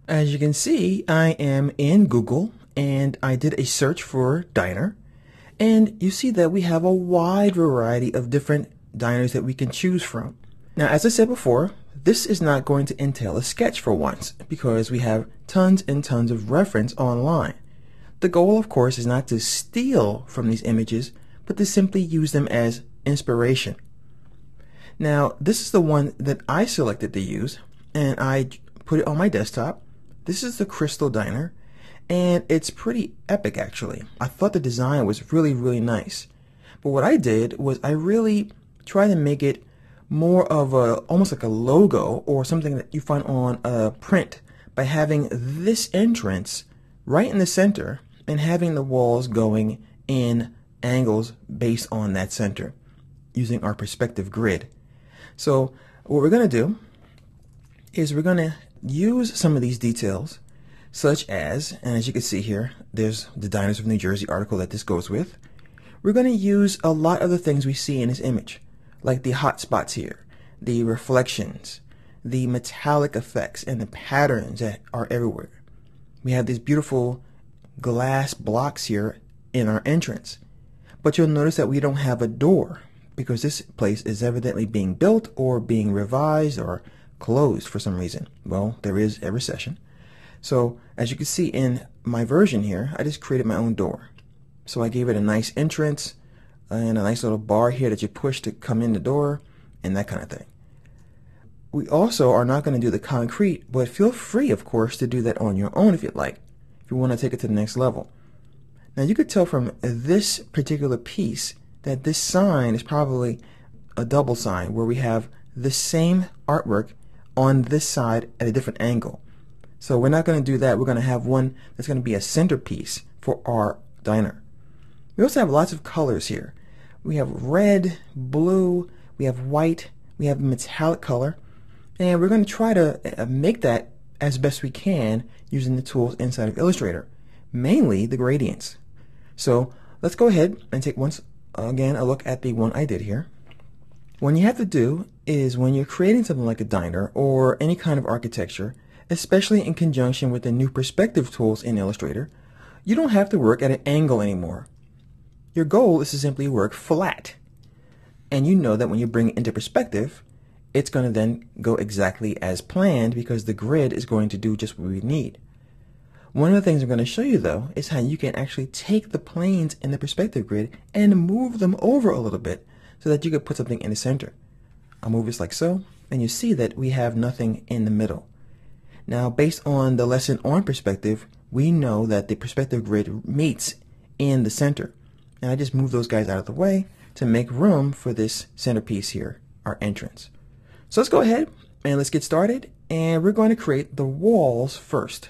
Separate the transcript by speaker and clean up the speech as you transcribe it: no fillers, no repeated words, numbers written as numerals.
Speaker 1: As you can see, I am in Google and I did a search for diner, and you see that we have a wide variety of different diners that we can choose from. Now, as I said before, this is not going to entail a sketch for once because we have tons and tons of reference online. The goal, of course, is not to steal from these images, but to simply use them as inspiration. Now, this is the one that I selected to use, and I put it on my desktop. This is the Crystal Diner, and it's pretty epic actually. I thought the design was really nice. But what I did was I really tried to make it more of almost like a logo or something that you find on a print by having this entrance right in the center and having the walls going in angles based on that center using our perspective grid. So what we're going to do is we're going to use some of these details, such as, and as you can see here, there's the Diners of New Jersey article that this goes with. We're going to use a lot of the things we see in this image, like the hot spots here, the reflections, the metallic effects, and the patterns that are everywhere. We have these beautiful glass blocks here in our entrance, but you'll notice that we don't have a door because this place is evidently being built or being revised or closed for some reason. Well, there is a recession. So as you can see in my version here, I just created my own door. So I gave it a nice entrance and a nice little bar here that you push to come in the door and that kind of thing. We also are not going to do the concrete, but feel free, of course, to do that on your own if you'd like, if you want to take it to the next level. Now you could tell from this particular piece that this sign is probably a double sign where we have the same artwork on this side at a different angle. So we're not going to do that. We're going to have one that's going to be a centerpiece for our diner. We also have lots of colors here. We have red, blue, we have white, we have metallic color, and we're going to try to make that as best we can using the tools inside of Illustrator, mainly the gradients. So let's go ahead and take once again a look at the one I did here. What you have to do is when you're creating something like a diner or any kind of architecture, especially in conjunction with the new perspective tools in Illustrator, you don't have to work at an angle anymore. Your goal is to simply work flat. And you know that when you bring it into perspective, it's going to then go exactly as planned because the grid is going to do just what we need. One of the things I'm going to show you though is how you can actually take the planes in the perspective grid and move them over a little bit so that you could put something in the center. I'll move this like so, and you see that we have nothing in the middle. Now, based on the lesson on perspective, we know that the perspective grid meets in the center. And I just move those guys out of the way to make room for this centerpiece here, our entrance. So let's go ahead and let's get started. And we're going to create the walls first.